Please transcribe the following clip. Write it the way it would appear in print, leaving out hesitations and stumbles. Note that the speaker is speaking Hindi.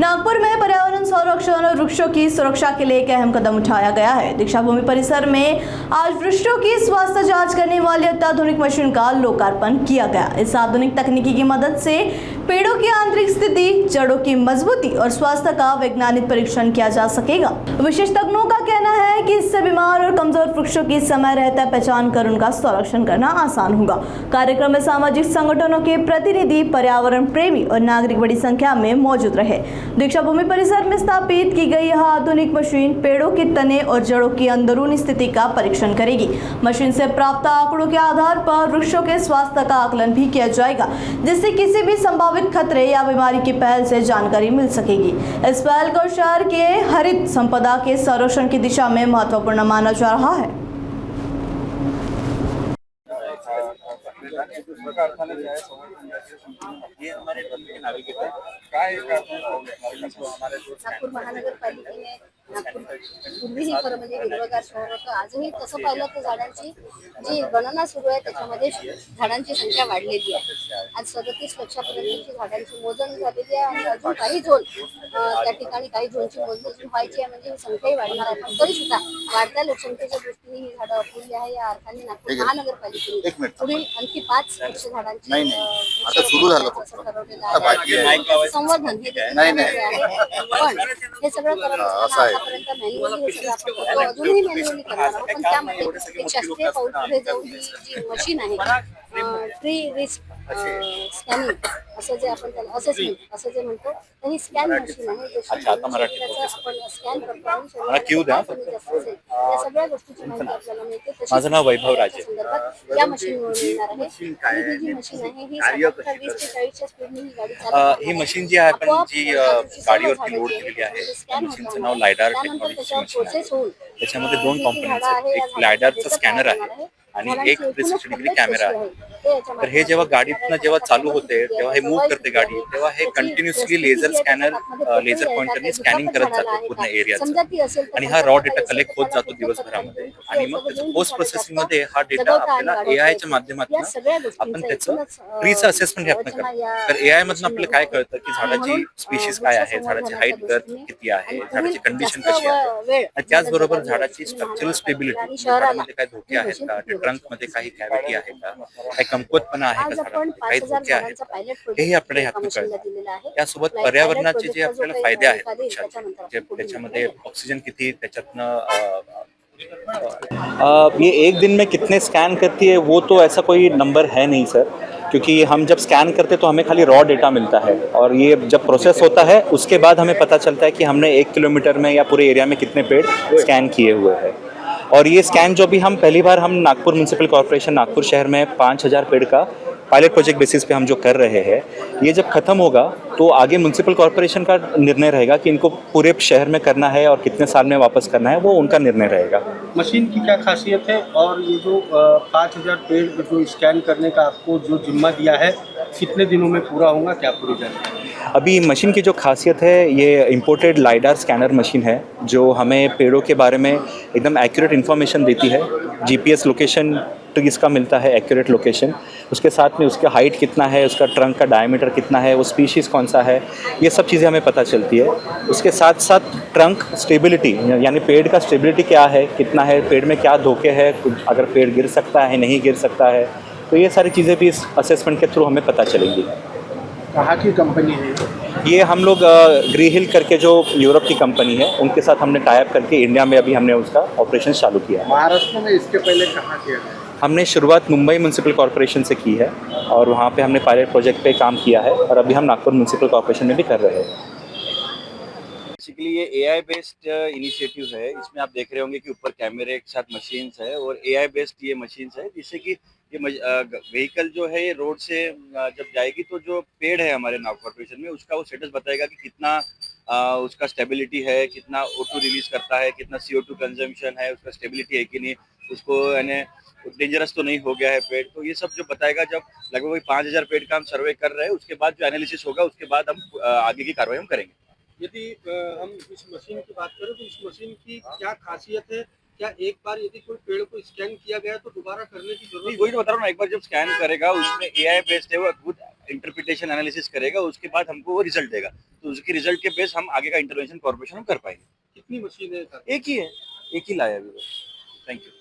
नागपुर में पर्यावरण संरक्षण और वृक्षों की सुरक्षा के लिए एक अहम कदम उठाया गया है। दीक्षा भूमि परिसर में आज वृक्षों की स्वास्थ्य जांच करने वाली अत्याधुनिक मशीन का लोकार्पण किया गया। इस आधुनिक तकनीकी की मदद से पेड़ों की आंतरिक स्थिति, जड़ों की मजबूती और स्वास्थ्य का वैज्ञानिक परीक्षण किया जा सकेगा। विशेषज्ञों का कहना है कि इससे बीमार और कमजोर वृक्षों की समय रहता पहचान कर उनका संरक्षण करना आसान होगा। कार्यक्रम में सामाजिक संगठनों के प्रतिनिधि, पर्यावरण प्रेमी और नागरिक बड़ी संख्या में मौजूद रहे। दीक्षा भूमि परिसर में स्थापित की गई यह आधुनिक मशीन पेड़ों के तने और जड़ों की अंदरूनी स्थिति का परीक्षण करेगी। मशीन से प्राप्त आंकड़ों के आधार पर वृक्षों के स्वास्थ्य का आकलन भी किया जाएगा, जिससे किसी भी संभावित खतरे या बीमारी की पहल से जानकारी मिल सकेगी। इस पहल को शहर के हरित संपदा के संरक्षण की दिशा में महत्वपूर्ण माना जा रहा है। ये हमारे नागरिक है काय नागपूर महानगरपालिकेने नागपूर पूर्वीही खरं म्हणजे हिरवगार शहर होतं, आजही तसं पाहिलं तर झाडांची जी गणना सुरू आहे त्याच्यामध्ये झाडांची संख्या वाढलेली आहे। आज 37 लाखापर्यंतची झाडांची मोजणी झालेली आहे आणि अजून काही झोन त्या ठिकाणी काही झोनची मोजणी व्हायची आहे, म्हणजे ही संख्याही वाढणार आहे। पण तरी सुद्धा वाढत्या लोकसंख्येच्या दृष्टीने ही झाडं अपुरी आहे। या अर्थाने नागपूर महानगरपालिकेने पुढील आणखी 5 वृक्ष झाडांची आता सुरू झालं ठरवलेलं आहे। संवर्धन पण हे सगळं करत असताना आतापर्यंत मॅन्युअली हे सगळं आपण करतो, अजूनही मॅन्युअली करणार आहोत। पण त्यामध्ये एक शास्त्रीय पाऊल पुढे जाऊन ही जी मशीन आहे ट्री रिस्क स्कॅनिंग असं जे आपण त्याला असेसमेंट असं जे म्हणतो, तर ही स्कॅन मशीन आहे। आपण स्कॅन करतो आणि या सगळ्या गोष्टीची माहिती आपल्याला मिळते। माझं नाव वैभव राजे। या मशीनवर मिळणार आहे आणि ही जी मशीन आहे ही 20 ते 40च्या स्पीडने ही गाडी चालवते। ही मशीन जी आहे आपण जी गाडीवरती लोड केलेली आहे, मशीनचं नाव लायडार टेक्नॉलॉजीची मशीन आहे। त्याच्यामध्ये 2 कॉम्पोनंट्स आहेत, एक लायडारचं स्कॅनर आहे आणि एक 360 डिग्री कॅमेरा आहे। तर हे जेव्हा गाडीतनं जेव्हा चालू होते तेव्हा हे मूव्ह करते गाडी, तेव्हा हे कंटिन्युअसली लेझर पॉइंटरने स्कॅनिंग करत जातो पूर्ण एरियाचं आणि हा रॉ डेटा कलेक्ट होत जातो दिवसभरामध्ये आणि मग त्याचं पोस्ट प्रोसेसिंग मध्ये हा डेटा आपल्याला एआयच्या माध्यमातून आपण त्याचं ट्रीचं असेसमेंट ह्यातनं करतो। तर एआय मधून आपल्याला काय कळतं की झाडाची स्पीशीज काय आहे, झाडाची हाईट गर्थ किती आहे, झाडाची कंडिशन कशी आहे आणि त्याचबरोबर झाडाची स्ट्रक्चरल स्टेबिलिटी, झाडामध्ये काय धोके आहेत का, ट्रंक मध्ये काही कॅव्हिटी आहे का, काही कमकुवतपणा आहे का, झाडामध्ये काही धोके आहेत का, हेही आपल्याला ह्यातून कळतं। त्यासोबत पर्यावरणाचे जे आपल्याला फायदे आहेत वृक्षाचे, त्याच्यामध्ये ऑक्सिजन किती त्याच्यातनं ये एक दिन में कितने स्कैन करती है वो तो ऐसा कोई नंबर है नहीं सर, क्योंकि हम जब स्कैन करते तो हमें खाली रॉ डेटा मिलता है और ये जब प्रोसेस होता है उसके बाद हमें पता चलता है कि हमने 1 किलोमीटर में या पूरे एरिया में कितने पेड़ स्कैन किए हुए हैं। और ये स्कैन जो भी हम पहली बार हम नागपुर म्यूनसिपल कॉर्पोरेशन नागपुर शहर में 5000 पेड़ का पायलट प्रोजेक्ट बेसिस पे हम जो कर रहे हैं, ये जब खत्म होगा तो आगे म्यूनसिपल कॉर्पोरेशन का निर्णय रहेगा कि इनको पूरे शहर में करना है और कितने साल में वापस करना है, वो उनका निर्णय रहेगा। मशीन की क्या खासियत है और ये जो 5000 पेड़ जो स्कैन करने का आपको जो जिम्मा दिया है कितने दिनों में पूरा होगा, क्या पूरी जानकारी? अभी मशीन की जो खासियत है, ये इम्पोर्टेड लाइडार स्कैनर मशीन है जो हमें पेड़ों के बारे में एकदम एक्यूरेट इन्फॉर्मेशन देती है। जीपीएस लोकेशन ट्रीज का मिलता है, एक्यूरेट लोकेशन, उसके साथ में उसका हाइट कितना है, उसका ट्रंक का डायमीटर कितना है, वो स्पीशीज़ कौन सा है, ये सब चीज़ें हमें पता चलती है। उसके साथ साथ ट्रंक स्टेबिलिटी, यानी पेड़ का स्टेबिलिटी क्या है, कितना है, पेड़ में क्या धोखे है, अगर पेड़ गिर सकता है नहीं गिर सकता है, तो ये सारी चीज़ें भी इस असेसमेंट के थ्रू हमें पता चलेंगी। कहाँ की कंपनी है ये? हम लोग ग्री हिल करके जो यूरोप की कंपनी है उनके साथ हमने टाई अप करके इंडिया में अभी हमने उसका ऑपरेशन चालू किया है। महाराष्ट्र में इसके पहले कहाँ किया है? हमने शुरुआत मुंबई म्यूनसिपल कॉर्पोरेशन से की है और वहाँ पे हमने पायलट प्रोजेक्ट पे काम किया है और अभी हम नागपुर म्यूनसिपल कॉर्पोरेशन में भी कर रहे हैं। बेसिकली ये एआई बेस्ड इनिशिएटिव है। इसमें आप देख रहे होंगे कि ऊपर कैमरे के साथ मशीन्स है और एआई बेस्ड ये मशीन्स है, जिससे कि ये व्हीकल जो है ये रोड से जब जाएगी तो जो पेड़ है हमारे नागपुर कॉर्पोरेशन में उसका वो स्टेटस बताएगा कि कितना उसका स्टेबिलिटी है, कितना O2 रिलीज करता है, कितना CO2 कंजम्पशन है, उसका स्टेबिलिटी है कि नहीं, उसको यानी डेंजरस तो नहीं हो गया है पेड़, तो ये सब जो बताएगा। जब लगभग 5000 पेड़ का हम सर्वे कर रहे हैं, उसके बाद जो एनालिसिस होगा उसके बाद हम आगे की कार्रवाई हम करेंगे। यदि हम इस मशीन की बात करें तो इस मशीन की क्या खासियत है क्या एक बार यदि कोई पेड़ को स्कैन किया गया तो दोबारा करने की नहीं, जरूरत वही तो बता रहा हूँ ना, एक बार जब स्कैन करेगा उसमें एआई बेस्ड है, वो खुद इंटरप्रिटेशन एनालिसिस करेगा, उसके बाद हमको वो रिजल्ट देगा, तो उसके रिजल्ट के बेस हम आगे का इंटरवेंशन कॉर्पोरेशन हम कर पाएंगे। कितनी मशीनें हैं? एक ही है, एक ही लाया अभी। Thank you.